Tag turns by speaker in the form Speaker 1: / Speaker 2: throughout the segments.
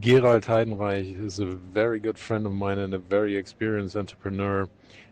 Speaker 1: Gerald Heidenreich is a very good friend of mine and a very experienced entrepreneur.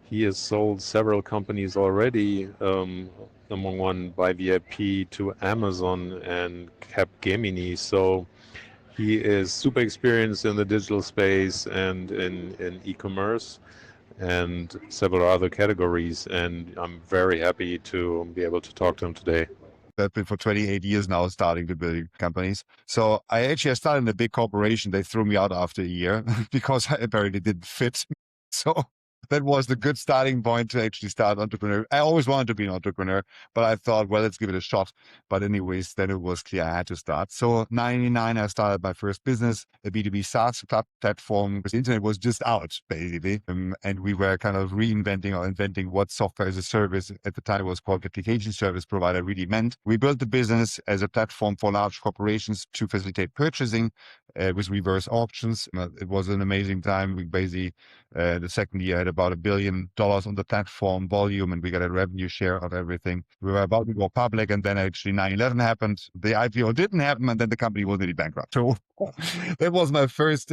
Speaker 1: He has sold several companies already, among one by VIP to Amazon and Capgemini. So he is super experienced in the digital space and in e-commerce and several other categories. And I'm very happy to be able to talk to him today.
Speaker 2: I've been for 28 years now starting to build companies. So I started in a big corporation. They threw me out after a year because I apparently didn't fit. So that was the good starting point to actually start entrepreneur. I always wanted to be an entrepreneur, but I thought, well, let's give it a shot. But anyways, then it was clear I had to start. So 99, I started my first business, a B2B SaaS platform. The internet was just out, basically. And we were kind of reinventing or inventing what software as a service at the time was called application service provider really meant. We built the business as a platform for large corporations to facilitate purchasing with reverse auctions. It was an amazing time. We basically, the second year had about $1 billion on the platform volume, and we got a revenue share of everything. We were about to go public, and then actually 9/11 happened. The IPO didn't happen, and then the company was nearly bankrupt. So that was my first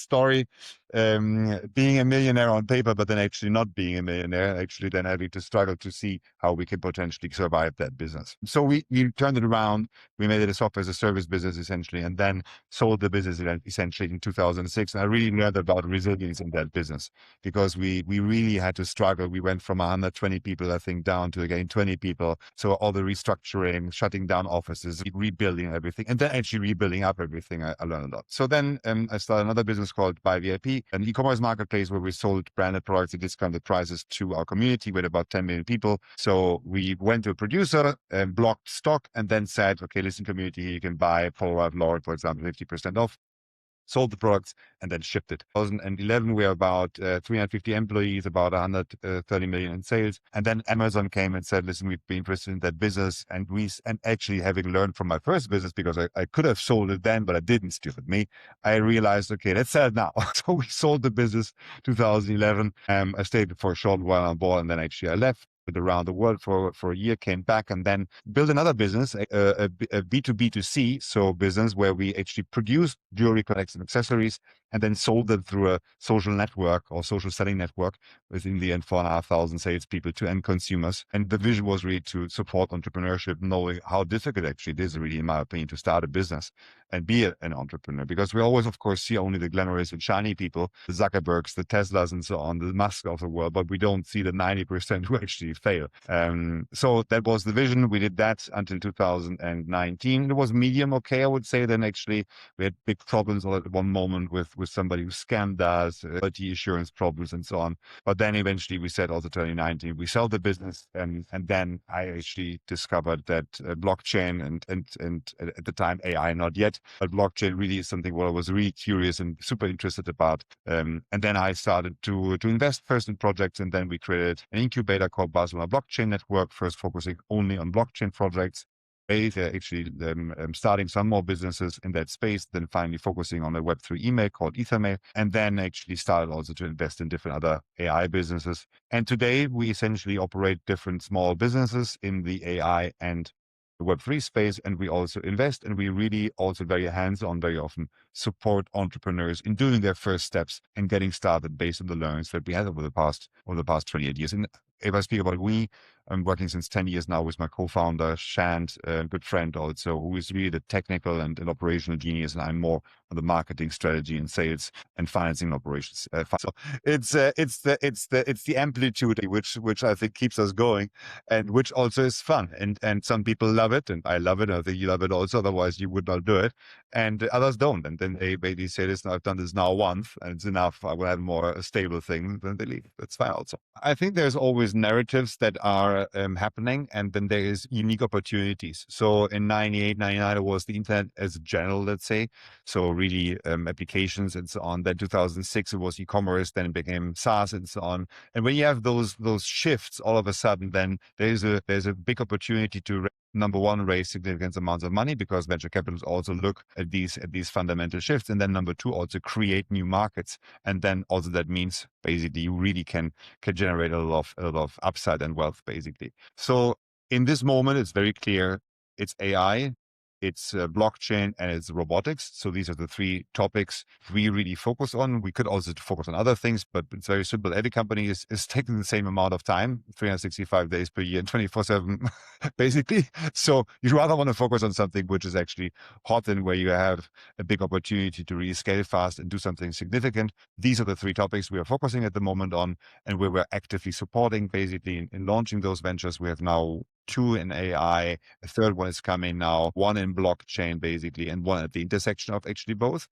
Speaker 2: story. Being a millionaire on paper, but then actually not being a millionaire, actually then having to struggle to see how we could potentially survive that business. So we turned it around. We made it a software as a service business essentially, and then sold the business essentially in 2006. And I really learned about resilience in that business because we really had to struggle. We went from 120 people, I think, down to again 20 people. So all the restructuring, shutting down offices, rebuilding everything, and then actually rebuilding up everything. I learned a lot. So then I started another business called Buy VIP, an e-commerce marketplace where we sold branded products at discounted prices to our community with about 10 million people. So we went to a producer and blocked stock and then said, okay, listen, community, you can buy Polaroid Lord, for example, 50% off. Sold the products and then shipped it. 2011, we were about 350 employees, about 130 million in sales. And then Amazon came and said, listen, we'd be interested in that business. And actually having learned from my first business, because I could have sold it then, but I didn't, stupid me. I realized, okay, let's sell it now. So we sold the business 2011. I stayed for a short while on board and then actually I left around the world for a year, came back and then built another business, a B2B2C, so business where we actually produced jewelry products and accessories and then sold them through a social network or social selling network with in the end 4,500 salespeople to end consumers. And the vision was really to support entrepreneurship, knowing how difficult actually it is really, in my opinion, to start a business and be an entrepreneur. Because we always, of course, see only the glamorous and shiny people, the Zuckerbergs, the Teslas and so on, the Musk of the world, but we don't see the 90% who actually fail. So that was the vision. We did that until 2019. It was medium okay, I would say. Then actually we had big problems at one moment with somebody who scammed us, quality assurance problems and so on. But then eventually we said also 2019, we sell the business. And then I actually discovered that blockchain and at the time AI, not yet, but blockchain really is something what I was really curious and super interested about. And then I started to invest first in projects, and then we created an incubator called Barcelona Blockchain Network, first focusing only on blockchain projects. Actually starting some more businesses in that space, then finally focusing on a Web3 email called Ethermail, and then actually started also to invest in different other AI businesses. And today we essentially operate different small businesses in the AI and the Web3 space, and we also invest, and we really also very hands-on, very often support entrepreneurs in doing their first steps and getting started based on the learnings that we had over the past 28 years. And if I speak about we, I'm working since 10 years now with my co-founder, Shant, a good friend also, who is really the technical and operational genius, and I'm more on the marketing strategy and sales and financing operations. So it's the amplitude which I think keeps us going, and which also is fun. And some people love it, and I love it. I think you love it also. Otherwise, you would not do it. And others don't. And then they basically say, "Listen, I've done this now once, and it's enough. I will have more a stable thing." Then they leave. That's fine also. I think there's always narratives that are happening, and then there is unique opportunities. So in 98, 99, it was the internet as general, let's say. So really applications and so on. Then 2006, it was e-commerce, then it became SaaS and so on. And when you have those shifts, all of a sudden, then there's a big opportunity to number one, raise significant amounts of money, because venture capitalists also look at these fundamental shifts. And then number two, also create new markets. And then also that means basically you really can generate a lot of upside and wealth, basically. So in this moment, it's very clear it's AI it's blockchain, and it's robotics. So these are the three topics we really focus on. We could also focus on other things, but it's very simple. Every company is taking the same amount of time, 365 days per year and 24/7, basically. So you'd rather want to focus on something which is actually hot and where you have a big opportunity to really scale fast and do something significant. These are the three topics we are focusing at the moment on, and where we're actively supporting basically in launching those ventures. We have now 2 in AI, a third one is coming now, 1 in blockchain basically, and 1 at the intersection of actually both.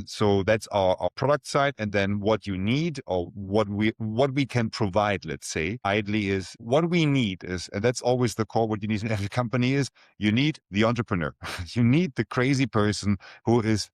Speaker 2: So that's our product side. And then what you need, or what we can provide, let's say, idly, is what we need is, and that's always the core, what you need in every company is, you need the entrepreneur. You need the crazy person who is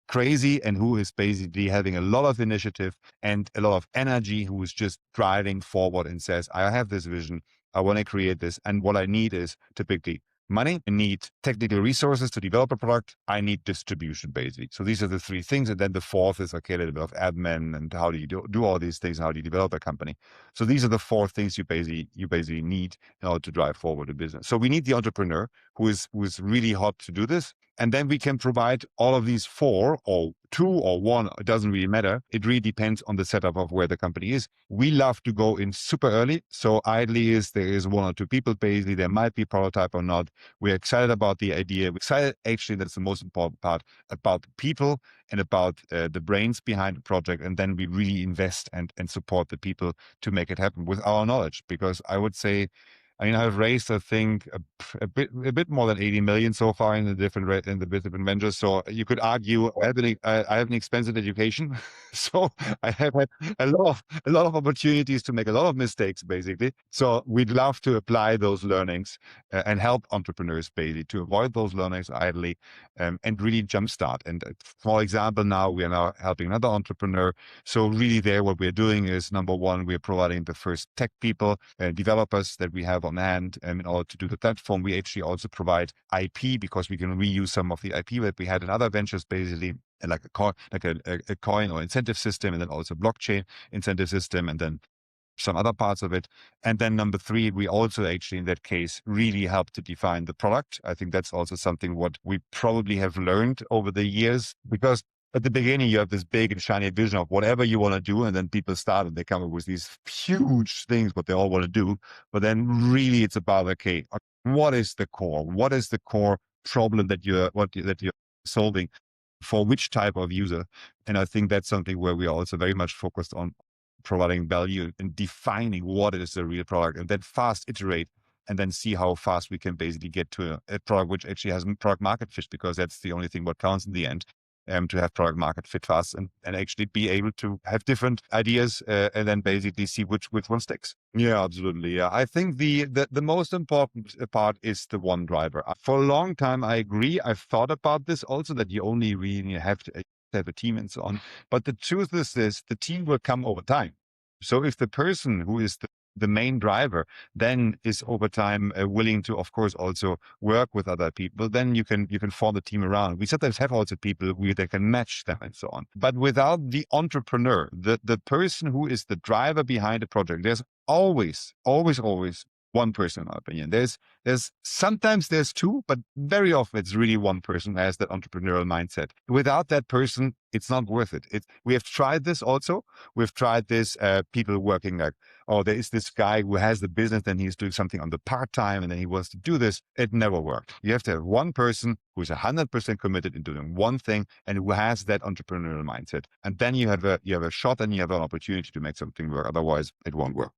Speaker 2: crazy and who is basically having a lot of initiative and a lot of energy, who is just driving forward and says, I have this vision, I want to create this, and what I need is typically money. I need technical resources to develop a product. I need distribution, basically. So these are the three things. And then the fourth is, okay, a little bit of admin and how do you do all these things? How do you develop a company? So these are the 4 things you basically need in order to drive forward a business. So we need the entrepreneur who is really hot to do this. And then we can provide all of these 4 or 2 or 1. It doesn't really matter. It really depends on the setup of where the company is. We love to go in super early. So ideally there is 1 or 2 people, basically. There might be prototype or not. We're excited about the idea. We're excited, actually, that's the most important part, about people and about the brains behind the project. And then we really invest and support the people to make it happen with our knowledge. Because I would say, I mean, I've raised, I think, a bit more than 80 million so far in the different ventures. So you could argue I have an expensive education, so I have had a lot of opportunities to make a lot of mistakes, basically. So we'd love to apply those learnings and help entrepreneurs, basically, to avoid those learnings idly and really jumpstart. And for example, now we are now helping another entrepreneur. So really, there, what we're doing is, number 1, we're providing the first tech people, developers that we have on hand. In order to do the platform, we actually also provide IP, because we can reuse some of the IP that we had in other ventures, basically, like a coin or incentive system, and then also blockchain incentive system, and then some other parts of it. And then number 3, we also actually, in that case, really help to define the product. I think that's also something what we probably have learned over the years, because at the beginning, you have this big and shiny vision of whatever you want to do. And then people start and they come up with these huge things, what they all want to do. But then really it's about, okay, what is the core? What is the core problem that you're solving for which type of user? And I think that's something where we are also very much focused on providing value and defining what is the real product, and then fast iterate and then see how fast we can basically get to a product which actually has product market fit, because that's the only thing what counts in the end. To have product market fit fast and actually be able to have different ideas and then basically see which one sticks. Yeah, absolutely. Yeah, I think the most important part is the one driver. For a long time, I agree. I've thought about this also, that you only really have to have a team and so on. But the truth is this: the team will come over time. So if the person who is the main driver then is over time willing to, of course, also work with other people, then you can form the team around. We sometimes have also people that can match them and so on. But without the entrepreneur, the person who is the driver behind the project, there's always one person, in my opinion. Sometimes there's 2, but very often it's really one person who has that entrepreneurial mindset. Without that person, it's not worth it. We have tried this also. We've tried this, people working like, oh, there is this guy who has the business and he's doing something on the part-time and then he wants to do this. It never worked. You have to have one person who's 100% committed in doing one thing and who has that entrepreneurial mindset. And then you have a shot and you have an opportunity to make something work. Otherwise, it won't work.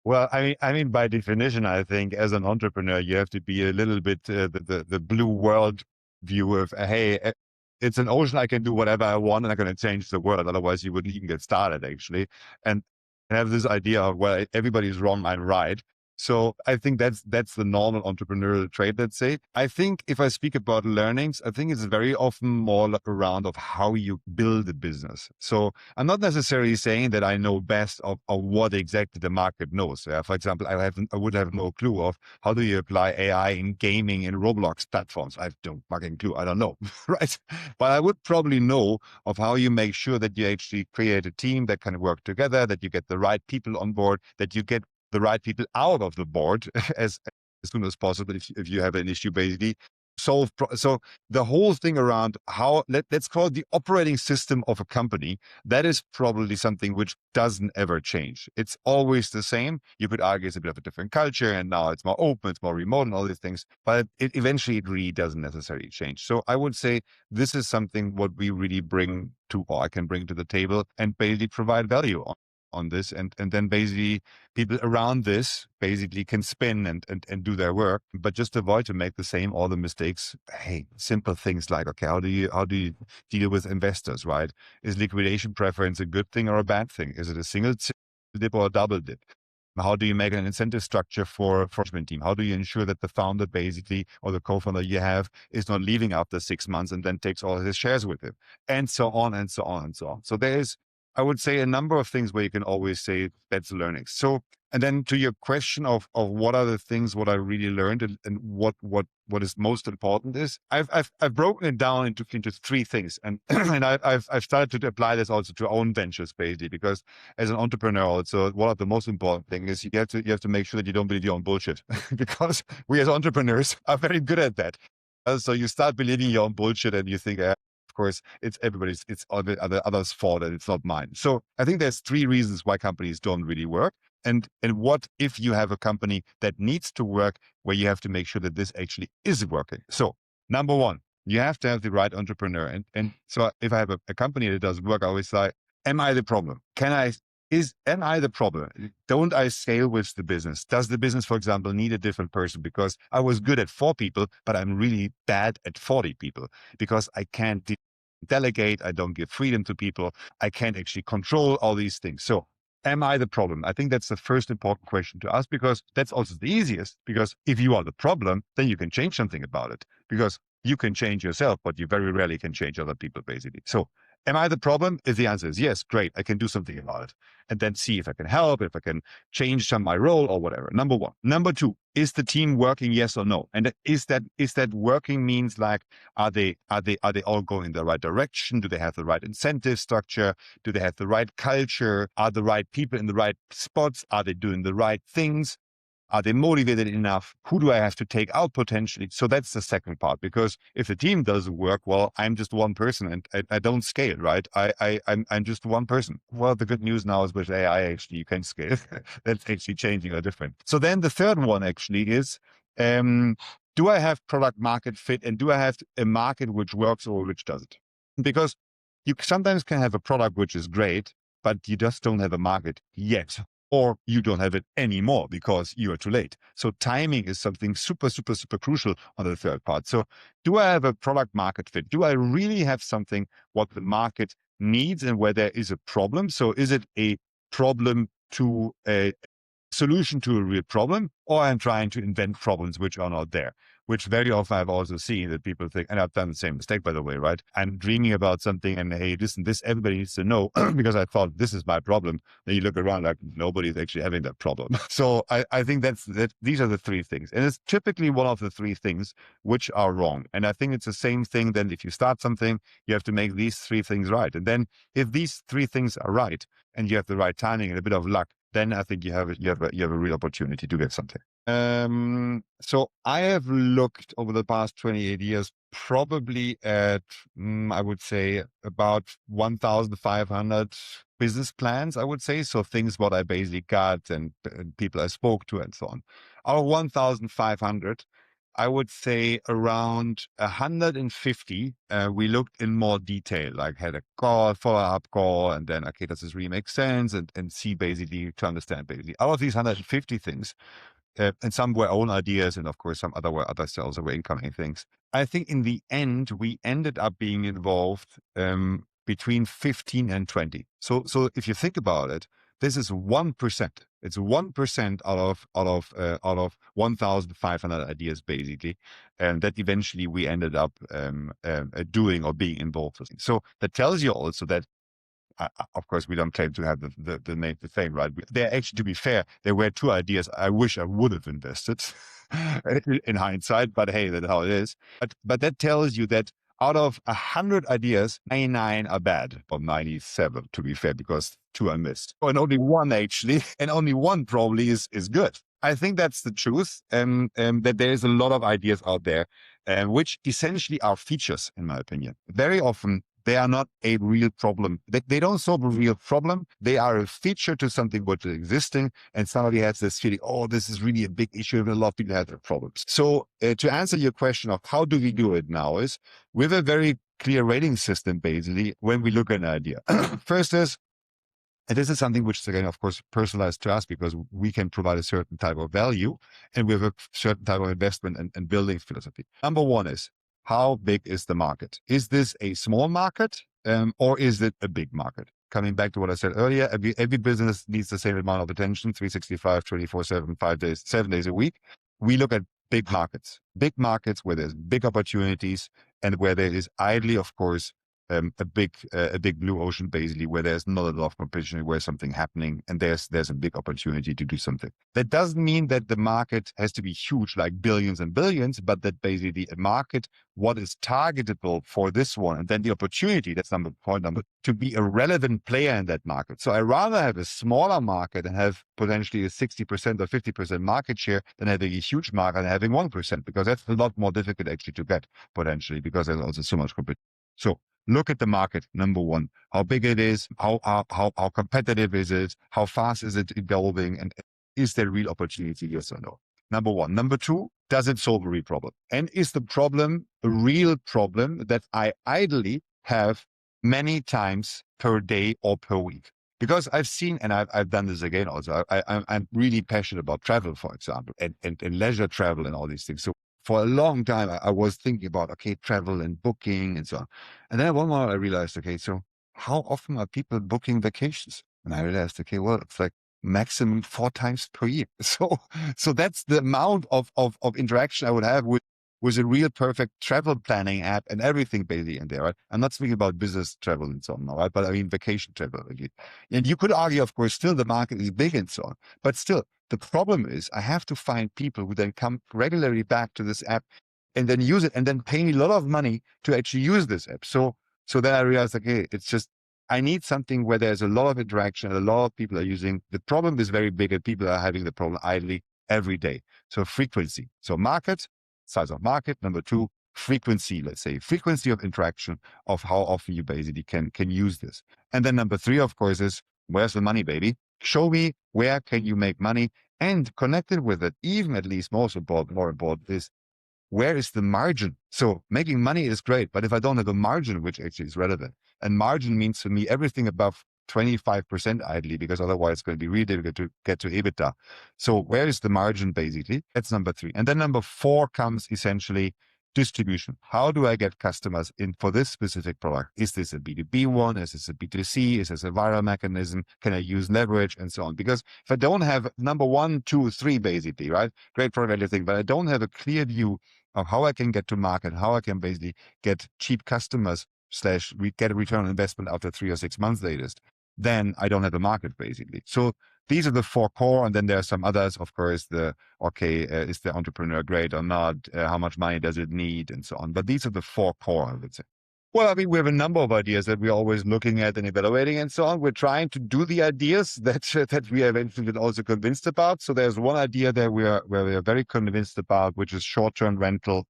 Speaker 2: Well, I mean, by definition, I think as an entrepreneur, you have to be a little bit the blue world view of, hey, it's an ocean. I can do whatever I want, and I'm going to change the world. Otherwise, you wouldn't even get started, actually. And have this idea of, well, everybody's wrong, I'm right. So I think that's the normal entrepreneurial trait, let's say. I think if I speak about learnings, I think it's very often more around of how you build a business. So I'm not necessarily saying that I know best of what exactly the market knows. For example, I would have no clue of how do you apply AI in gaming in Roblox platforms. I have no fucking clue. I don't know, right? But I would probably know of how you make sure that you actually create a team that can work together, that you get the right people on board, that you get the right people out of the board as soon as possible if you have an issue, basically. so the whole thing around how let's call it the operating system of a company, that is probably something which doesn't ever change. It's always the same. You could argue it's a bit of a different culture, and now it's more open, it's more remote, and all these things, but eventually it really doesn't necessarily change. So I would say this is something what we really bring to, or I can bring to the table, and basically provide value on this, and then basically people around this basically can spin and do their work, but just avoid to make the same all the mistakes. Hey, simple things like, okay, how do you deal with investors, right? Is liquidation preference a good thing or a bad thing? Is it a single dip or a double dip? How do you make an incentive structure for management team? How do you ensure that the founder basically, or the co-founder you have, is not leaving after 6 months and then takes all his shares with him? And so on and so on and so on. So there is, I would say, a number of things where you can always say that's learning. So, and then to your question of what are the things, what I really learned, and what is most important is I've broken it down into three things, and and I've started to apply this also to our own ventures basically, because as an entrepreneur also, one of the most important things is you have to make sure that you don't believe your own bullshit, because we as entrepreneurs are very good at that. So you start believing your own bullshit and you think, of course, it's everybody's, it's other others' fault and it's not mine. So I think there's three reasons why companies don't really work. And what if you have a company that needs to work, where you have to make sure that this actually is working? So number one, you have to have the right entrepreneur. And so if I have a company that doesn't work, I always say, am I the problem? Am I the problem? Don't I scale with the business? Does the business, for example, need a different person? Because I was good at 4 people, but I'm really bad at 40 people, because I can't delegate. I don't give freedom to people. I can't actually control all these things. So am I the problem? I think that's the first important question to ask, because that's also the easiest, because if you are the problem, then you can change something about it, because you can change yourself, but you very rarely can change other people basically. So am I the problem? If the answer is yes, great, I can do something about it. And then see if I can help, if I can change my role or whatever. Number one. Number two, is the team working? Yes or no? And is that working means like, are they all going in the right direction? Do they have the right incentive structure? Do they have the right culture? Are the right people in the right spots? Are they doing the right things? Are they motivated enough? Who do I have to take out potentially? So that's the second part, because if the team doesn't work, well, I'm just one person and I don't scale, right? I'm just one person. Well, the good news now is with AI, actually, you can scale. That's actually changing or different. So then the third one actually is, do I have product market fit, and do I have a market which works or which doesn't? Because you sometimes can have a product which is great, but you just don't have a market yet, or you don't have it anymore because you are too late. So timing is something super, super, super crucial on the third part. So do I have a product market fit? Do I really have something what the market needs and where there is a problem? So is it a problem to a solution to a real problem, or I'm trying to invent problems which are not there, which very often I've also seen that people think, and I've done the same mistake, by the way, right? I'm dreaming about something and, hey, listen, this everybody needs to know because I thought this is my problem. Then you look around like nobody's actually having that problem. So I think that these are the three things. And it's typically one of the three things which are wrong. And I think it's the same thing. Then if you start something, you have to make these three things right. And then if these three things are right and you have the right timing and a bit of luck, then I think you have a real opportunity to get something. So I have looked over the past 28 years, probably at, I would say about 1,500 business plans, I would say. So things what I basically got and people I spoke to and so on. Out of 1,500, I would say around 150, we looked in more detail, like had a call, follow-up call, and then, okay, does this really make sense? And see basically to understand basically. Out of these 150 things, and some were own ideas, and of course some other were other sales or incoming things. I think in the end, we ended up being involved between 15 and 20. So if you think about it, this is 1%. It's 1% out of 1,500 ideas, basically, and that eventually we ended up doing or being involved with. So that tells you also that, of course, we don't claim to have the name to fame, right? There actually, to be fair, there were 2 ideas I wish I would have invested in hindsight, but hey, that's how it is. But that tells you that out of 100 ideas, 99 are bad, or 97 to be fair, because 2 are missed. And only 1 actually, and only 1 probably is good. I think that's the truth, that there is a lot of ideas out there. which essentially are features, in my opinion. Very often, they are not a real problem. They don't solve a real problem. They are a feature to something which is existing, and somebody has this feeling, oh, this is really a big issue, and a lot of people have their problems. So to answer your question of how do we do it now is with a very clear rating system, basically, when we look at an idea. First is, and this is something which is, again, of course, personalized to us because we can provide a certain type of value and we have a certain type of investment and building philosophy. Number one is, how big is the market? Is this a small market or is it a big market? Coming back to what I said earlier, every business needs the same amount of attention, 365, 24/7, 5 days, 7 days a week. We look at big markets where there's big opportunities and where there is ideally, of course, a big blue ocean, basically, where there's not a lot of competition, where something happening, and there's a big opportunity to do something. That doesn't mean that the market has to be huge, like billions and billions, but that basically a market, what is targetable for this one, and then the opportunity, that's point number, to be a relevant player in that market. So I rather have a smaller market and have potentially a 60% or 50% market share than having a huge market and having 1%, because that's a lot more difficult actually to get potentially, because there's also so much competition. So look at the market, number one, how big it is, how competitive is it, how fast is it evolving, and is there real opportunity, yes or no? Number one. Number two, does it solve a real problem? And is the problem a real problem that I ideally have many times per day or per week? Because I've seen, and I've done this again also, I'm really passionate about travel, for example, and leisure travel and all these things. So for a long time, I was thinking about, okay, travel and booking and so on. And then one moment I realized, okay, so how often are people booking vacations? And I realized, okay, well, it's like maximum 4 times per year. So that's the amount of interaction I would have with a real perfect travel planning app and everything basically in there, right? I'm not speaking about business travel and so on, right? But I mean vacation travel. And you could argue, of course, still the market is big and so on, but still the problem is I have to find people who then come regularly back to this app and then use it and then pay me a lot of money to actually use this app. So then I realized, okay, it's just, I need something where there's a lot of interaction and a lot of people are using. The problem is very big and people are having the problem idly every day. So frequency. So market, size of market. Number two, frequency, let's say frequency of interaction of how often you basically can use this. And then number three, of course, is where's the money, baby? Show me where can you make money, and connected with it, even at least more important is where is the margin? So making money is great, but if I don't have a margin, which actually is relevant, and margin means to me everything above 25% ideally, because otherwise it's going to be really difficult to get to EBITDA. So where is the margin basically? That's number three. And then number four comes essentially distribution. How do I get customers in for this specific product? Is this a B2B one? Is this a B2C? Is this a viral mechanism? Can I use leverage and so on? Because if I don't have number 1, 2, 3, basically, right? Great product, everything, but I don't have a clear view of how I can get to market, how I can basically get cheap customers / get a return on investment after 3 or 6 months latest, then I don't have a market basically. So these are the 4 core, and then there are some others, of course, is the entrepreneur great or not? How much money does it need? And so on. But these are the 4 core, I would say. Well, I mean, we have a number of ideas that we're always looking at and evaluating and so on. We're trying to do the ideas that we are eventually also convinced about. So there's one idea there where we are very convinced about, which is short-term rental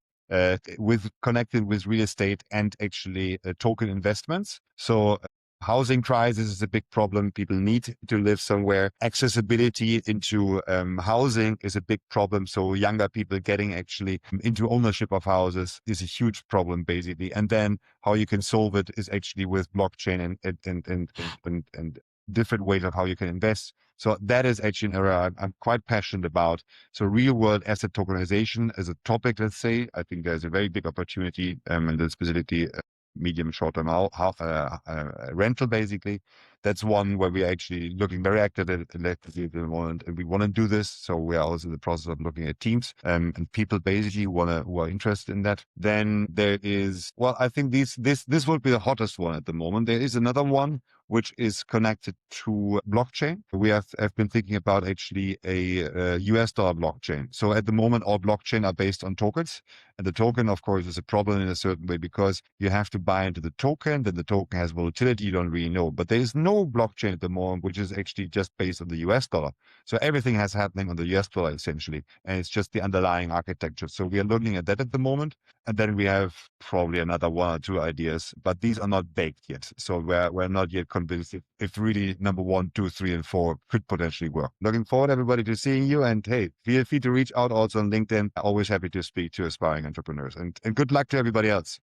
Speaker 2: connected with real estate and actually token investments. So housing crisis is a big problem. People need to live somewhere. Accessibility into housing is a big problem. So younger people getting actually into ownership of houses is a huge problem, basically. And then how you can solve it is actually with blockchain and different ways of how you can invest. So that is actually an area I'm quite passionate about. So real world asset tokenization as a topic, let's say, I think there's a very big opportunity and then specifically medium short-term rental, basically. That's one where we're actually looking very actively at the moment, and we want to do this. So we are also in the process of looking at teams and people basically who are interested in that. Then there is, well, I think this would be the hottest one at the moment. There is another one which is connected to blockchain. We have been thinking about actually a US dollar blockchain. So at the moment, all blockchain are based on tokens. And the token, of course, is a problem in a certain way because you have to buy into the token, then the token has volatility, you don't really know. But there is no no blockchain at the moment, which is actually just based on the US dollar. So everything has happening on the US dollar essentially, and it's just the underlying architecture. So we are looking at that at the moment. And then we have probably another one or two ideas, but these are not baked yet. So we're not yet convinced if really number 1, 2, 3, and 4 could potentially work. Looking forward, everybody, to seeing you. And hey, feel free to reach out also on LinkedIn. Always happy to speak to aspiring entrepreneurs. And good luck to everybody else.